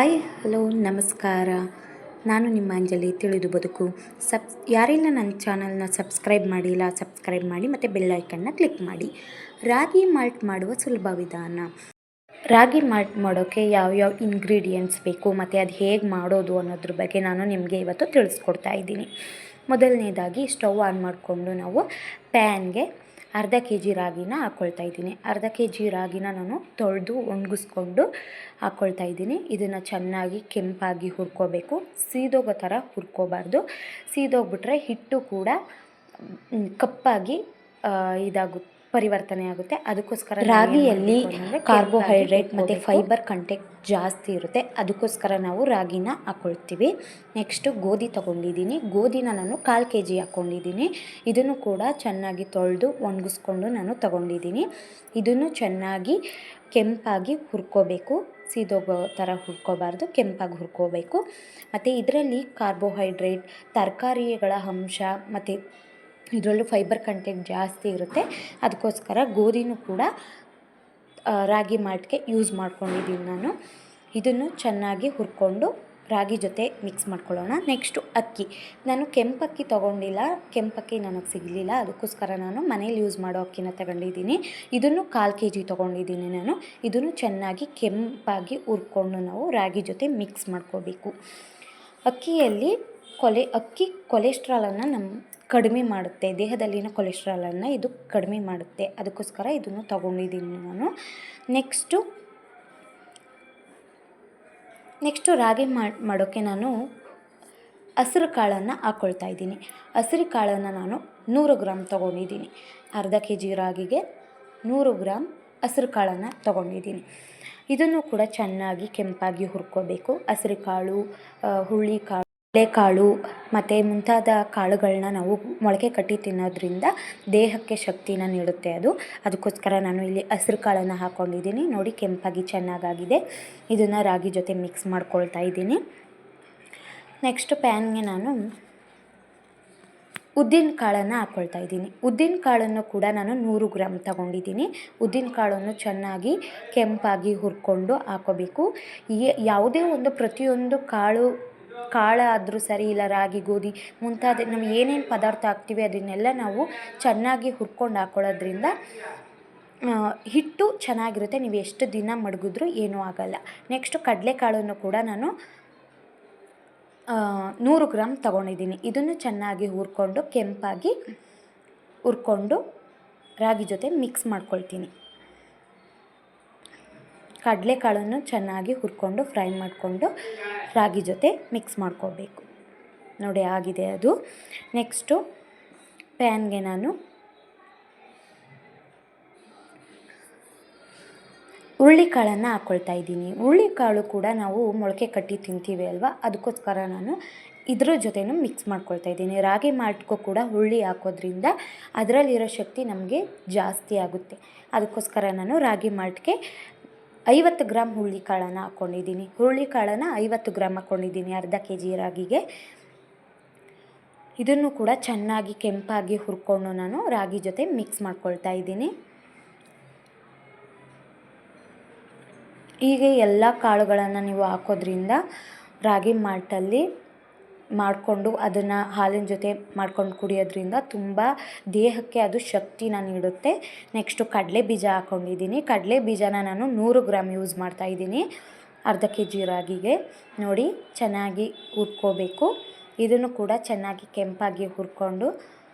Hi hello ನಮಸ್ಕಾರ. ನಾನು ನಿಮ್ಮ ಅಂಜಲಿ ತಿಳಿದು ಬದುಕು. ಯಾರೆಲ್ಲ ನನ್ನ ಚಾನಲ್ನ ಸಬ್ಸ್ಕ್ರೈಬ್ ಮಾಡಿಲ್ಲ ಸಬ್ಸ್ಕ್ರೈಬ್ ಮಾಡಿ ಮತ್ತು ಬೆಲ್ ಐಕನ್ನ ಕ್ಲಿಕ್ ಮಾಡಿ. ರಾಗಿ ಮಾಲ್ಟ್ ಮಾಡುವ ಸುಲಭ ವಿಧಾನ. ರಾಗಿ ಮಾಲ್ಟ್ ಮಾಡೋಕ್ಕೆ ಯಾವ್ಯಾವ ಇಂಗ್ರೀಡಿಯೆಂಟ್ಸ್ ಬೇಕು ಮತ್ತು ಅದು ಹೇಗೆ ಮಾಡೋದು ಅನ್ನೋದ್ರ ಬಗ್ಗೆ ನಾನು ನಿಮಗೆ ಇವತ್ತು ತಿಳಿಸ್ಕೊಡ್ತಾ ಇದ್ದೀನಿ. ಮೊದಲನೇದಾಗಿ ಸ್ಟವ್ ಆನ್ ಮಾಡಿಕೊಂಡು ನಾವು ಪ್ಯಾನ್ಗೆ ಅರ್ಧ ಕೆ ಜಿ ರಾಗಿನ ಹಾಕ್ಕೊಳ್ತಾ ಇದ್ದೀನಿ. ಅರ್ಧ ಕೆ ಜಿ ರಾಗಿನ ನಾನು ತೊಳೆದು ಒಣಗಿಸ್ಕೊಂಡು ಹಾಕ್ಕೊಳ್ತಾ ಇದ್ದೀನಿ. ಇದನ್ನು ಚೆನ್ನಾಗಿ ಕೆಂಪಾಗಿ ಹುರ್ಕೋಬೇಕು. ಸೀದೋಗೋ ಥರ ಹುರ್ಕೋಬಾರ್ದು. ಸೀದೋಗ್ಬಿಟ್ರೆ ಹಿಟ್ಟು ಕೂಡ ಕಪ್ಪಾಗಿ ಪರಿವರ್ತನೆ ಆಗುತ್ತೆ. ಅದಕ್ಕೋಸ್ಕರ ರಾಗಿಯಲ್ಲಿ ಕಾರ್ಬೋಹೈಡ್ರೇಟ್ ಮತ್ತು ಫೈಬರ್ ಕಂಟೆಂಟ್ ಜಾಸ್ತಿ ಇರುತ್ತೆ. ಅದಕ್ಕೋಸ್ಕರ ನಾವು ರಾಗಿನ ಹಾಕ್ಕೊಳ್ತೀವಿ. ನೆಕ್ಸ್ಟು ಗೋಧಿ ತೊಗೊಂಡಿದ್ದೀನಿ. ಗೋಧಿನ ನಾನು 1/4 ಕೆ ಜಿ ಹಾಕ್ಕೊಂಡಿದ್ದೀನಿ. ಇದನ್ನು ಕೂಡ ಚೆನ್ನಾಗಿ ತೊಳೆದು ಒಣಗಿಸ್ಕೊಂಡು ನಾನು ತೊಗೊಂಡಿದ್ದೀನಿ. ಇದನ್ನು ಚೆನ್ನಾಗಿ ಕೆಂಪಾಗಿ ಹುರ್ಕೋಬೇಕು. ಸೀದೋಗೋ ಥರ ಹುರ್ಕೋಬಾರ್ದು, ಕೆಂಪಾಗಿ ಹುರ್ಕೋಬೇಕು. ಮತ್ತು ಇದರಲ್ಲಿ ಕಾರ್ಬೋಹೈಡ್ರೇಟ್, ತರಕಾರಿಗಳ ಅಂಶ ಮತ್ತು ಇದರಲ್ಲೂ ಫೈಬರ್ ಕಂಟೆಂಟ್ ಜಾಸ್ತಿ ಇರುತ್ತೆ. ಅದಕ್ಕೋಸ್ಕರ ಗೋಧಿನೂ ಕೂಡ ರಾಗಿ ಮಾಲ್ಟ್ಗೆ ಯೂಸ್ ಮಾಡ್ಕೊಂಡಿದ್ದೀನಿ ನಾನು. ಇದನ್ನು ಚೆನ್ನಾಗಿ ಹುರ್ಕೊಂಡು ರಾಗಿ ಜೊತೆ ಮಿಕ್ಸ್ ಮಾಡ್ಕೊಳ್ಳೋಣ. ನೆಕ್ಸ್ಟು ಅಕ್ಕಿ. ನಾನು ಕೆಂಪಕ್ಕಿ ತೊಗೊಂಡಿಲ್ಲ, ಕೆಂಪಕ್ಕಿ ನನಗೆ ಸಿಗಲಿಲ್ಲ. ಅದಕ್ಕೋಸ್ಕರ ನಾನು ಮನೇಲಿ ಯೂಸ್ ಮಾಡೋ ಅಕ್ಕಿನ ತಗೊಂಡಿದ್ದೀನಿ. ಇದನ್ನು 1/4 ಕೆ ಜಿ ತೊಗೊಂಡಿದ್ದೀನಿ ನಾನು. ಇದನ್ನು ಚೆನ್ನಾಗಿ ಕೆಂಪಾಗಿ ಹುರ್ಕೊಂಡು ನಾವು ರಾಗಿ ಜೊತೆ ಮಿಕ್ಸ್ ಮಾಡ್ಕೋಬೇಕು. ಅಕ್ಕಿಯಲ್ಲಿ ಅಕ್ಕಿ ಕೊಲೆಸ್ಟ್ರಾಲನ್ನು ಕಡಿಮೆ ಮಾಡುತ್ತೆ. ದೇಹದಲ್ಲಿನ ಕೊಲೆಸ್ಟ್ರಾಲನ್ನು ಇದು ಕಡಿಮೆ ಮಾಡುತ್ತೆ. ಅದಕ್ಕೋಸ್ಕರ ಇದನ್ನು ತೊಗೊಂಡಿದ್ದೀನಿ ನಾನು. ನೆಕ್ಸ್ಟು ರಾಗಿ ಮಾಡೋಕ್ಕೆ ನಾನು ಹಸಿರು ಕಾಳನ್ನು ಹಾಕ್ಕೊಳ್ತಾ ಇದ್ದೀನಿ. ಹಸಿರು ಕಾಳನ್ನು ನಾನು 100 ಗ್ರಾಮ್ ತೊಗೊಂಡಿದ್ದೀನಿ. ಅರ್ಧ ಕೆ ಜಿ ರಾಗಿಗೆ 100 ಗ್ರಾಮ್ ಹಸಿರು ಕಾಳನ್ನು ತೊಗೊಂಡಿದ್ದೀನಿ. ಇದನ್ನು ಕೂಡ ಚೆನ್ನಾಗಿ ಕೆಂಪಾಗಿ ಹುರ್ಕೋಬೇಕು. ಹಸಿರು ಕಾಳು, ಹುರುಳಿಕಾಳು, ಬೇಳೆಕಾಳು ಮತ್ತು ಮುಂತಾದ ಕಾಳುಗಳನ್ನ ನಾವು ಮೊಳಕೆ ಕಟ್ಟಿ ತಿನ್ನೋದ್ರಿಂದ ದೇಹಕ್ಕೆ ಶಕ್ತಿನ ನೀಡುತ್ತೆ ಅದು. ಅದಕ್ಕೋಸ್ಕರ ನಾನು ಇಲ್ಲಿ ಹಸಿರು ಕಾಳನ್ನು ಹಾಕ್ಕೊಂಡಿದ್ದೀನಿ. ನೋಡಿ, ಕೆಂಪಾಗಿ ಚೆನ್ನಾಗಾಗಿದೆ. ಇದನ್ನು ರಾಗಿ ಜೊತೆ ಮಿಕ್ಸ್ ಮಾಡ್ಕೊಳ್ತಾ ಇದ್ದೀನಿ. ನೆಕ್ಸ್ಟ್ ಪ್ಯಾನ್ಗೆ ನಾನು ಉದ್ದಿನ ಕಾಳನ್ನು ಹಾಕ್ಕೊಳ್ತಾ ಇದ್ದೀನಿ. ಉದ್ದಿನ ಕಾಳನ್ನು ಕೂಡ ನಾನು 100 ಗ್ರಾಮ್ ತೊಗೊಂಡಿದ್ದೀನಿ. ಉದ್ದಿನ ಕಾಳನ್ನು ಚೆನ್ನಾಗಿ ಕೆಂಪಾಗಿ ಹುರ್ಕೊಂಡು ಹಾಕೋಬೇಕು. ಯಾವುದೇ ಒಂದು ಪ್ರತಿಯೊಂದು ಕಾಳಾದರೂ ಸರಿ, ಇಲ್ಲ ರಾಗಿ, ಗೋಧಿ ಮುಂತಾದ ನಾವು ಏನೇನು ಪದಾರ್ಥ ಹಾಕ್ತೀವಿ ಅದನ್ನೆಲ್ಲ ನಾವು ಚೆನ್ನಾಗಿ ಹುರ್ಕೊಂಡು ಹಾಕ್ಕೊಳ್ಳೋದ್ರಿಂದ ಹಿಟ್ಟು ಚೆನ್ನಾಗಿರುತ್ತೆ. ನೀವು ಎಷ್ಟು ದಿನ ಮಡಗಿದ್ರೂ ಏನೂ ಆಗೋಲ್ಲ. ನೆಕ್ಸ್ಟು ಕಡಲೆಕಾಳನ್ನು ಕೂಡ ನಾನು 100 ಗ್ರಾಮ್ ತೊಗೊಂಡಿದ್ದೀನಿ. ಇದನ್ನು ಚೆನ್ನಾಗಿ ಹುರ್ಕೊಂಡು ಕೆಂಪಾಗಿ ಹುರ್ಕೊಂಡು ರಾಗಿ ಜೊತೆ ಮಿಕ್ಸ್ ಮಾಡ್ಕೊಳ್ತೀನಿ. ಕಡಲೆಕಾಳನ್ನು ಚೆನ್ನಾಗಿ ಹುರ್ಕೊಂಡು ಫ್ರೈ ಮಾಡಿಕೊಂಡು ರಾಗಿ ಜೊತೆ ಮಿಕ್ಸ್ ಮಾಡ್ಕೋಬೇಕು. ನೋಡಿ, ಆಗಿದೆ ಅದು. ನೆಕ್ಸ್ಟು ಪ್ಯಾನ್ಗೆ ನಾನು ಹುರುಳಿಕಾಳನ್ನು ಹಾಕ್ಕೊಳ್ತಾ ಇದ್ದೀನಿ. ಹುರುಳಿಕಾಳು ಕೂಡ ನಾವು ಮೊಳಕೆ ಕಟ್ಟಿ ತಿಂತೀವಿ ಅಲ್ವಾ, ಅದಕ್ಕೋಸ್ಕರ ನಾನು ಇದ್ರ ಜೊತೆನೂ ಮಿಕ್ಸ್ ಮಾಡ್ಕೊಳ್ತಾ ಇದ್ದೀನಿ. ರಾಗಿ ಮಾಲ್ಟ್ಗೂ ಕೂಡ ಹುರುಳಿ ಹಾಕೋದ್ರಿಂದ ಅದರಲ್ಲಿರೋ ಶಕ್ತಿ ನಮಗೆ ಜಾಸ್ತಿ ಆಗುತ್ತೆ. ಅದಕ್ಕೋಸ್ಕರ ನಾನು ರಾಗಿ ಮಾಲ್ಟ್ಗೆ 50 ಗ್ರಾಮ್ ಹುರುಳಿಕಾಳನ್ನು ಹಾಕ್ಕೊಂಡಿದ್ದೀನಿ. ಹುರುಳಿಕಾಳನ್ನು 50 ಗ್ರಾಮ್ ಹಾಕ್ಕೊಂಡಿದ್ದೀನಿ ಅರ್ಧ ಕೆ ಜಿ ರಾಗಿಗೆ. ಇದನ್ನು ಕೂಡ ಚೆನ್ನಾಗಿ ಕೆಂಪಾಗಿ ಹುರ್ಕೊಂಡು ನಾನು ರಾಗಿ ಜೊತೆ ಮಿಕ್ಸ್ ಮಾಡ್ಕೊಳ್ತಾ ಇದ್ದೀನಿ. ಹೀಗೆ ಎಲ್ಲ ಕಾಳುಗಳನ್ನು ನೀವು ಹಾಕೋದ್ರಿಂದ ರಾಗಿ ಮಾಲ್ಟಲ್ಲಿ ಮಾಡಿಕೊಂಡು ಅದನ್ನು ಹಾಲಿನ ಜೊತೆ ಮಾಡ್ಕೊಂಡು ಕುಡಿಯೋದ್ರಿಂದ ತುಂಬ ದೇಹಕ್ಕೆ ಅದು ಶಕ್ತಿನ ನೀಡುತ್ತೆ. ನೆಕ್ಸ್ಟು ಕಡಲೆ ಬೀಜ ಹಾಕ್ಕೊಂಡಿದ್ದೀನಿ. ಕಡಲೆ ಬೀಜನ ನಾನು 100 ಗ್ರಾಮ್ ಯೂಸ್ ಮಾಡ್ತಾಯಿದ್ದೀನಿ ಅರ್ಧ ಕೆ ಜಿ ರಾಗಿಗೆ. ನೋಡಿ, ಚೆನ್ನಾಗಿ ಹುರ್ಕೋಬೇಕು. ಇದನ್ನು ಕೂಡ ಚೆನ್ನಾಗಿ ಕೆಂಪಾಗಿ ಹುರ್ಕೊಂಡು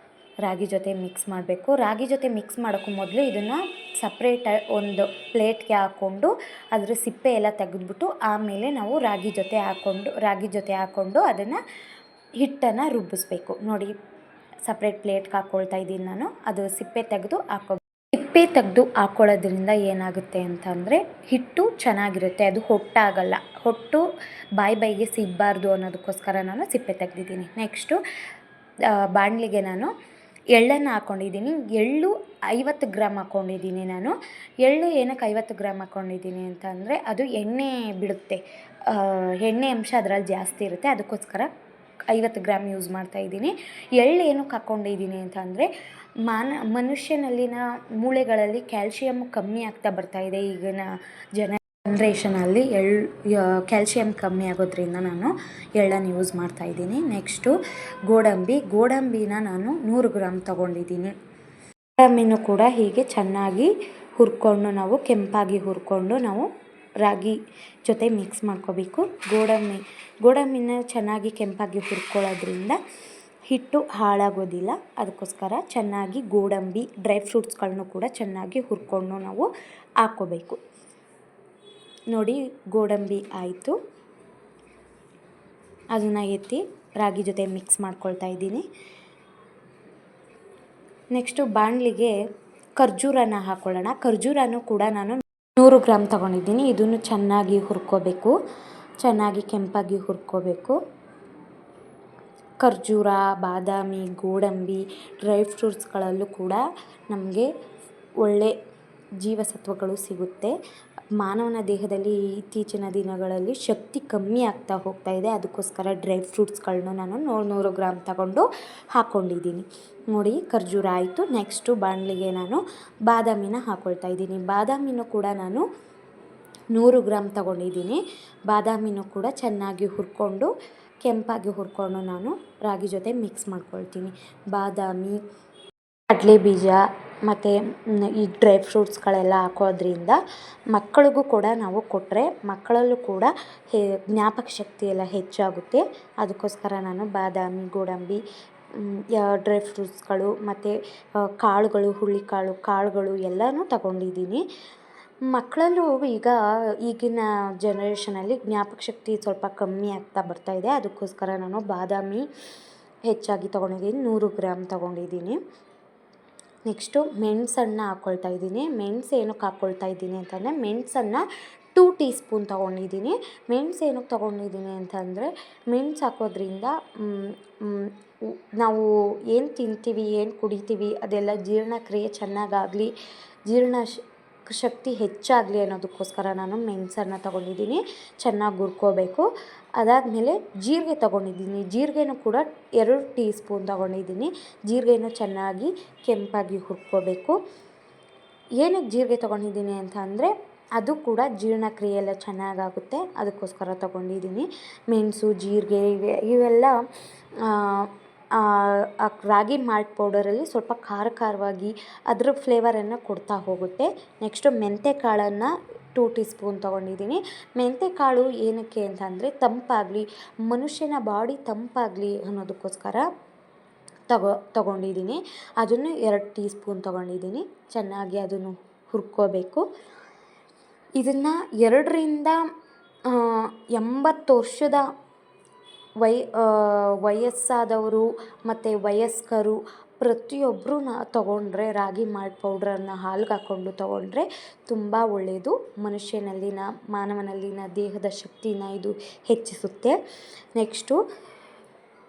ರಾಗಿ ಜೊತೆ ಮಿಕ್ಸ್ ಮಾಡಬೇಕು. ರಾಗಿ ಜೊತೆ ಮಿಕ್ಸ್ ಮಾಡೋಕ್ಕೂ ಮೊದಲು ಇದನ್ನು ಸಪ್ರೇಟ್ ಒಂದು ಪ್ಲೇಟ್ಗೆ ಹಾಕ್ಕೊಂಡು ಅದರ ಸಿಪ್ಪೆ ಎಲ್ಲ ತೆಗೆದ್ಬಿಟ್ಟು ಆಮೇಲೆ ನಾವು ರಾಗಿ ಜೊತೆ ಹಾಕ್ಕೊಂಡು ಅದನ್ನು ಹಿಟ್ಟನ್ನು ರುಬ್ಬಿಸ್ಬೇಕು. ನೋಡಿ, ಸಪ್ರೇಟ್ ಪ್ಲೇಟ್ಗೆ ಹಾಕ್ಕೊಳ್ತಾ ಇದ್ದೀನಿ ನಾನು. ಅದು ಸಿಪ್ಪೆ ತೆಗೆದು ಹಾಕ್ಕೊಳ್ಳೋದ್ರಿಂದ ಏನಾಗುತ್ತೆ ಅಂತಂದರೆ ಹಿಟ್ಟು ಚೆನ್ನಾಗಿರುತ್ತೆ, ಅದು ಹೊಟ್ಟಾಗಲ್ಲ. ಹೊಟ್ಟು ಬಾಯಿಗೆ ಸಿಗಬಾರ್ದು ಅನ್ನೋದಕ್ಕೋಸ್ಕರ ನಾನು ಸಿಪ್ಪೆ ತೆಗೆದಿದ್ದೀನಿ. ನೆಕ್ಸ್ಟು ಬಾಣಲಿಗೆ ನಾನು ಎಳ್ಳನ್ನು ಹಾಕ್ಕೊಂಡಿದ್ದೀನಿ. ಎಳ್ಳು 50 ಗ್ರಾಮ್ ಹಾಕ್ಕೊಂಡಿದ್ದೀನಿ ನಾನು. ಎಳ್ಳು ಏನಕ್ಕೆ 50 ಗ್ರಾಮ್ ಹಾಕ್ಕೊಂಡಿದ್ದೀನಿ ಅಂತ ಅಂದರೆ ಅದು ಎಣ್ಣೆ ಬಿಡುತ್ತೆ, ಎಣ್ಣೆ ಅಂಶ ಅದರಲ್ಲಿ ಜಾಸ್ತಿ ಇರುತ್ತೆ. ಅದಕ್ಕೋಸ್ಕರ 50 ಗ್ರಾಮ್ ಯೂಸ್ ಮಾಡ್ತಾಯಿದ್ದೀನಿ. ಎಳ್ಳು ಏನಕ್ಕೆ ಹಾಕ್ಕೊಂಡಿದ್ದೀನಿ ಅಂತ ಅಂದರೆ ಮನುಷ್ಯನಲ್ಲಿನ ಮೂಳೆಗಳಲ್ಲಿ ಕ್ಯಾಲ್ಶಿಯಮ್ ಕಮ್ಮಿ ಆಗ್ತಾ ಬರ್ತಾಯಿದೆ ಈಗಿನ ಜನ್ರೇಷನಲ್ಲಿ ಕ್ಯಾಲ್ಶಿಯಂ ಕಮ್ಮಿ ಆಗೋದ್ರಿಂದ ನಾನು ಎಳ್ಳನ್ನು ಯೂಸ್ ಮಾಡ್ತಾಯಿದ್ದೀನಿ. ನೆಕ್ಸ್ಟು ಗೋಡಂಬಿನ ನಾನು 100 ಗ್ರಾಮ್ ತೊಗೊಂಡಿದ್ದೀನಿ. ಗೋಡಂಬಿನೂ ಕೂಡ ಹೀಗೆ ಚೆನ್ನಾಗಿ ಹುರ್ಕೊಂಡು ನಾವು ಕೆಂಪಾಗಿ ಹುರ್ಕೊಂಡು ನಾವು ರಾಗಿ ಜೊತೆ ಮಿಕ್ಸ್ ಮಾಡ್ಕೋಬೇಕು. ಗೋಡಂಬಿನ ಚೆನ್ನಾಗಿ ಕೆಂಪಾಗಿ ಹುರ್ಕೊಳ್ಳೋದ್ರಿಂದ ಹಿಟ್ಟು ಹಾಳಾಗೋದಿಲ್ಲ. ಅದಕ್ಕೋಸ್ಕರ ಚೆನ್ನಾಗಿ ಗೋಡಂಬಿ ಡ್ರೈ ಫ್ರೂಟ್ಸ್ಗಳನ್ನು ಕೂಡ ಚೆನ್ನಾಗಿ ಹುರ್ಕೊಂಡು ನಾವು ಹಾಕ್ಕೋಬೇಕು. ನೋಡಿ, ಗೋಡಂಬಿ ಆಯಿತು, ಅದನ್ನು ಎತ್ತಿ ರಾಗಿ ಜೊತೆ ಮಿಕ್ಸ್ ಮಾಡ್ಕೊಳ್ತಾ ಇದ್ದೀನಿ. ನೆಕ್ಸ್ಟು ಬಾಣಲಿಗೆ ಖರ್ಜೂರನ ಹಾಕ್ಕೊಳ್ಳೋಣ. ಖರ್ಜೂರನೂ ಕೂಡ ನಾನು 100 ಗ್ರಾಮ್ ತೊಗೊಂಡಿದ್ದೀನಿ. ಇದನ್ನು ಚೆನ್ನಾಗಿ ಹುರ್ಕೋಬೇಕು, ಚೆನ್ನಾಗಿ ಕೆಂಪಾಗಿ ಹುರ್ಕೋಬೇಕು. ಖರ್ಜೂರ, ಬಾದಾಮಿ, ಗೋಡಂಬಿ, ಡ್ರೈ ಫ್ರೂಟ್ಸ್ಗಳಲ್ಲೂ ಕೂಡ ನಮಗೆ ಒಳ್ಳೆ ಜೀವಸತ್ವಗಳು ಸಿಗುತ್ತೆ. ಮಾನವನ ದೇಹದಲ್ಲಿ ಇತ್ತೀಚಿನ ದಿನಗಳಲ್ಲಿ ಶಕ್ತಿ ಕಮ್ಮಿ ಆಗ್ತಾ ಹೋಗ್ತಾ ಇದೆ. ಅದಕ್ಕೋಸ್ಕರ ಡ್ರೈ ಫ್ರೂಟ್ಸ್ಗಳನ್ನ ನಾನು 100 ಗ್ರಾಮ್ ತಗೊಂಡು ಹಾಕ್ಕೊಂಡಿದ್ದೀನಿ. ನೋಡಿ, ಖರ್ಜೂರ ಆಯಿತು. ನೆಕ್ಸ್ಟು ಬಾಣಲಿಗೆ ನಾನು ಬಾದಾಮಿನ ಹಾಕ್ಕೊಳ್ತಾ ಇದ್ದೀನಿ. ಬಾದಾಮಿನೂ ಕೂಡ ನಾನು 100 ಗ್ರಾಮ್ ತಗೊಂಡಿದ್ದೀನಿ. ಬಾದಾಮಿನೂ ಕೂಡ ಚೆನ್ನಾಗಿ ಹುರ್ಕೊಂಡು ಕೆಂಪಾಗಿ ಹುರ್ಕೊಂಡು ನಾನು ರಾಗಿ ಜೊತೆ ಮಿಕ್ಸ್ ಮಾಡ್ಕೊಳ್ತೀನಿ. ಬಾದಾಮಿ, ಕಡಲೆ ಬೀಜ ಮತ್ತು ಈ ಡ್ರೈ ಫ್ರೂಟ್ಸ್ಗಳೆಲ್ಲ ಹಾಕೋದ್ರಿಂದ ಮಕ್ಕಳಿಗೂ ಕೂಡ ನಾವು ಕೊಟ್ಟರೆ ಮಕ್ಕಳಲ್ಲೂ ಕೂಡ ಜ್ಞಾಪಕ ಶಕ್ತಿ ಎಲ್ಲ ಹೆಚ್ಚಾಗುತ್ತೆ. ಅದಕ್ಕೋಸ್ಕರ ನಾನು ಬಾದಾಮಿ, ಗೋಡಂಬಿ, ಡ್ರೈ ಫ್ರೂಟ್ಸ್ಗಳು ಮತ್ತು ಕಾಳುಗಳು, ಕಾಳುಗಳು ಎಲ್ಲನೂ ತಗೊಂಡಿದ್ದೀನಿ. ಮಕ್ಕಳಲ್ಲೂ ಈಗಿನ ಜನ್ರೇಷನಲ್ಲಿ ಜ್ಞಾಪಕ ಶಕ್ತಿ ಸ್ವಲ್ಪ ಕಮ್ಮಿ ಆಗ್ತಾ ಬರ್ತಾಯಿದೆ. ಅದಕ್ಕೋಸ್ಕರ ನಾನು ಬಾದಾಮಿ ಹೆಚ್ಚಾಗಿ ತೊಗೊಂಡಿದ್ದೀನಿ, 100 ಗ್ರಾಮ್ ತೊಗೊಂಡಿದ್ದೀನಿ. ನೆಕ್ಸ್ಟು ಮೆಣಸನ್ನು ಹಾಕ್ಕೊಳ್ತಾ ಇದ್ದೀನಿ. ಮೆಣಸು ಏನಕ್ಕೆ ಹಾಕ್ಕೊಳ್ತಾ ಇದ್ದೀನಿ ಅಂತಂದರೆ, ಮೆಣಸನ್ನು 2 ಟೀ ಸ್ಪೂನ್ ತೊಗೊಂಡಿದ್ದೀನಿ. ಮೆಣಸು ಏನಕ್ಕೆ ತೊಗೊಂಡಿದ್ದೀನಿ ಅಂತಂದರೆ, ಮೆಣಸು ಹಾಕೋದ್ರಿಂದ ನಾವು ಏನು ತಿಂತೀವಿ, ಏನು ಕುಡಿತೀವಿ ಅದೆಲ್ಲ ಜೀರ್ಣಕ್ರಿಯೆ ಚೆನ್ನಾಗಾಗಲಿ, ಶಕ್ತಿ ಹೆಚ್ಚಾಗಲಿ ಅನ್ನೋದಕ್ಕೋಸ್ಕರ ನಾನು ಮೆಣಸನ್ನು ತೊಗೊಂಡಿದ್ದೀನಿ. ಚೆನ್ನಾಗಿ ಹುರ್ಕೋಬೇಕು. ಅದಾದಮೇಲೆ ಜೀರಿಗೆ ತೊಗೊಂಡಿದ್ದೀನಿ. ಜೀರಿಗೆನೂ ಕೂಡ 2 ಟೀ ಸ್ಪೂನ್ ತೊಗೊಂಡಿದ್ದೀನಿ. ಜೀರಿಗೆನೂ ಚೆನ್ನಾಗಿ ಕೆಂಪಾಗಿ ಹುರ್ಕೋಬೇಕು. ಏನಕ್ಕೆ ಜೀರಿಗೆ ತೊಗೊಂಡಿದ್ದೀನಿ ಅಂತ ಅಂದರೆ, ಅದು ಕೂಡ ಜೀರ್ಣಕ್ರಿಯೆ ಎಲ್ಲ ಚೆನ್ನಾಗಾಗುತ್ತೆ. ಅದಕ್ಕೋಸ್ಕರ ತೊಗೊಂಡಿದ್ದೀನಿ. ಮೆಣಸು, ಜೀರಿಗೆ ಇವೆಲ್ಲ ರಾಗಿ ಮಾಲ್ಟ್ ಪೌಡರಲ್ಲಿ ಸ್ವಲ್ಪ ಖಾರವಾಗಿ ಅದರ ಫ್ಲೇವರನ್ನು ಕೊಡ್ತಾ ಹೋಗುತ್ತೆ. ನೆಕ್ಸ್ಟು ಮೆಂತ್ಯಕಾಳನ್ನು 2 ಟೀ ಸ್ಪೂನ್ ತೊಗೊಂಡಿದ್ದೀನಿ. ಮೆಂತ್ಯಕಾಳು ಏನಕ್ಕೆ ಅಂತಂದರೆ, ತಂಪಾಗಲಿ, ಮನುಷ್ಯನ ಬಾಡಿ ತಂಪಾಗಲಿ ಅನ್ನೋದಕ್ಕೋಸ್ಕರ ತೊಗೊಂಡಿದ್ದೀನಿ. ಅದನ್ನು 2 ಟೀ ಸ್ಪೂನ್ ತೊಗೊಂಡಿದ್ದೀನಿ. ಚೆನ್ನಾಗಿ ಅದನ್ನು ಹುರ್ಕೋಬೇಕು. ಇದನ್ನು 2 ರಿಂದ 80 ವರ್ಷದ ವಯಸ್ಸಾದವರು ಮತ್ತು ವಯಸ್ಕರು ಪ್ರತಿಯೊಬ್ಬರೂ ತೊಗೊಂಡ್ರೆ ರಾಗಿ ಮಾಲ್ಟ್ ಪೌಡ್ರನ್ನು ಹಾಲ್ಗೆ ಹಾಕ್ಕೊಂಡು ತೊಗೊಂಡ್ರೆ ತುಂಬ ಒಳ್ಳೆಯದು. ಮಾನವನಲ್ಲಿನ ದೇಹದ ಶಕ್ತಿನ ಇದು ಹೆಚ್ಚಿಸುತ್ತೆ. ನೆಕ್ಸ್ಟು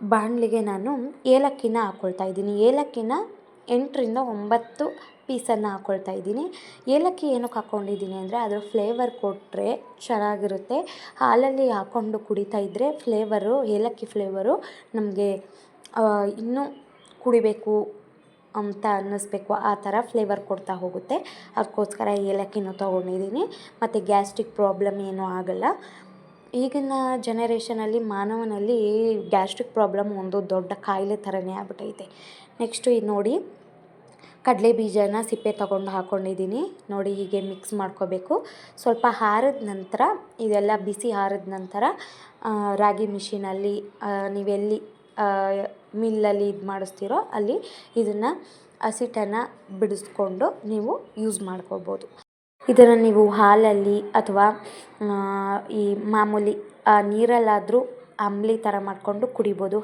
ಬಾಣಲಿಗೆ ನಾನು ಏಲಕ್ಕಿನ ಹಾಕ್ಕೊಳ್ತಾ ಇದ್ದೀನಿ. ಏಲಕ್ಕಿನ 8 ರಿಂದ 9 ಪೀಸನ್ನು ಹಾಕ್ಕೊಳ್ತಾ ಇದ್ದೀನಿ. ಏಲಕ್ಕಿ ಏನಕ್ಕೆ ಹಾಕ್ಕೊಂಡಿದ್ದೀನಿ ಅಂದರೆ, ಅದರ ಫ್ಲೇವರ್ ಕೊಟ್ಟರೆ ಚೆನ್ನಾಗಿರುತ್ತೆ. ಹಾಲಲ್ಲಿ ಹಾಕ್ಕೊಂಡು ಕುಡಿತಾ ಇದ್ದರೆ ಏಲಕ್ಕಿ ಫ್ಲೇವರು ನಮಗೆ ಇನ್ನೂ ಕುಡಿಬೇಕು ಅಂತ ಅನ್ನಿಸ್ಬೇಕು, ಆ ಥರ ಫ್ಲೇವರ್ ಕೊಡ್ತಾ ಹೋಗುತ್ತೆ. ಅದಕ್ಕೋಸ್ಕರ ಏಲಕ್ಕಿನೂ ತೊಗೊಂಡಿದ್ದೀನಿ. ಮತ್ತು ಗ್ಯಾಸ್ಟ್ರಿಕ್ ಪ್ರಾಬ್ಲಮ್ ಏನೂ ಆಗೋಲ್ಲ. ಈಗಿನ ಜನರೇಷನಲ್ಲಿ ಮಾನವನಲ್ಲಿ ಗ್ಯಾಸ್ಟ್ರಿಕ್ ಪ್ರಾಬ್ಲಮ್ ಒಂದು ದೊಡ್ಡ ಕಾಯಿಲೆ ಥರನೇ ಆಗ್ಬಿಟ್ಟೈತೆ. ನೆಕ್ಸ್ಟು ಇದು ನೋಡಿ, ಕಡಲೆ ಬೀಜನ ಸಿಪ್ಪೆ ತೊಗೊಂಡು ಹಾಕ್ಕೊಂಡಿದ್ದೀನಿ. ನೋಡಿ, ಹೀಗೆ ಮಿಕ್ಸ್ ಮಾಡ್ಕೋಬೇಕು. ಸ್ವಲ್ಪ ಆರಿದ ನಂತರ, ಇದೆಲ್ಲ ಬಿಸಿ ಆರಿದ ನಂತರ ರಾಗಿ ಮಿಷಿನಲ್ಲಿ ನೀವೆಲ್ಲಿ ಮಿಲ್ಲಲ್ಲಿ ಇದು ಮಾಡಿಸ್ತೀರೋ ಅಲ್ಲಿ ಇದನ್ನು ಹಸಿಟ್ಟನ್ನು ಬಿಡಿಸ್ಕೊಂಡು ನೀವು ಯೂಸ್ ಮಾಡ್ಕೋಬೋದು. ಇದನ್ನು ನೀವು ಹಾಲಲ್ಲಿ ಅಥವಾ ಈ ಮಾಮೂಲಿ ನೀರಲ್ಲಾದರೂ ಅಂಬಲಿ ಥರ ಮಾಡಿಕೊಂಡು ಕುಡಿಬೋದು.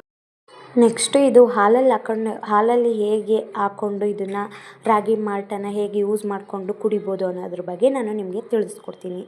ನೆಕ್ಸ್ಟು ಇದು ಹಾಲಲ್ಲಿ ಹೇಗೆ ಹಾಕ್ಕೊಂಡು ಇದನ್ನು ರಾಗಿ ಮಾಲ್ಟನ್ನು ಹೇಗೆ ಯೂಸ್ ಮಾಡಿಕೊಂಡು ಕುಡಿಬೋದು ಅನ್ನೋದ್ರ ಬಗ್ಗೆ ನಾನು ನಿಮಗೆ ತಿಳಿಸ್ಕೊಡ್ತೀನಿ.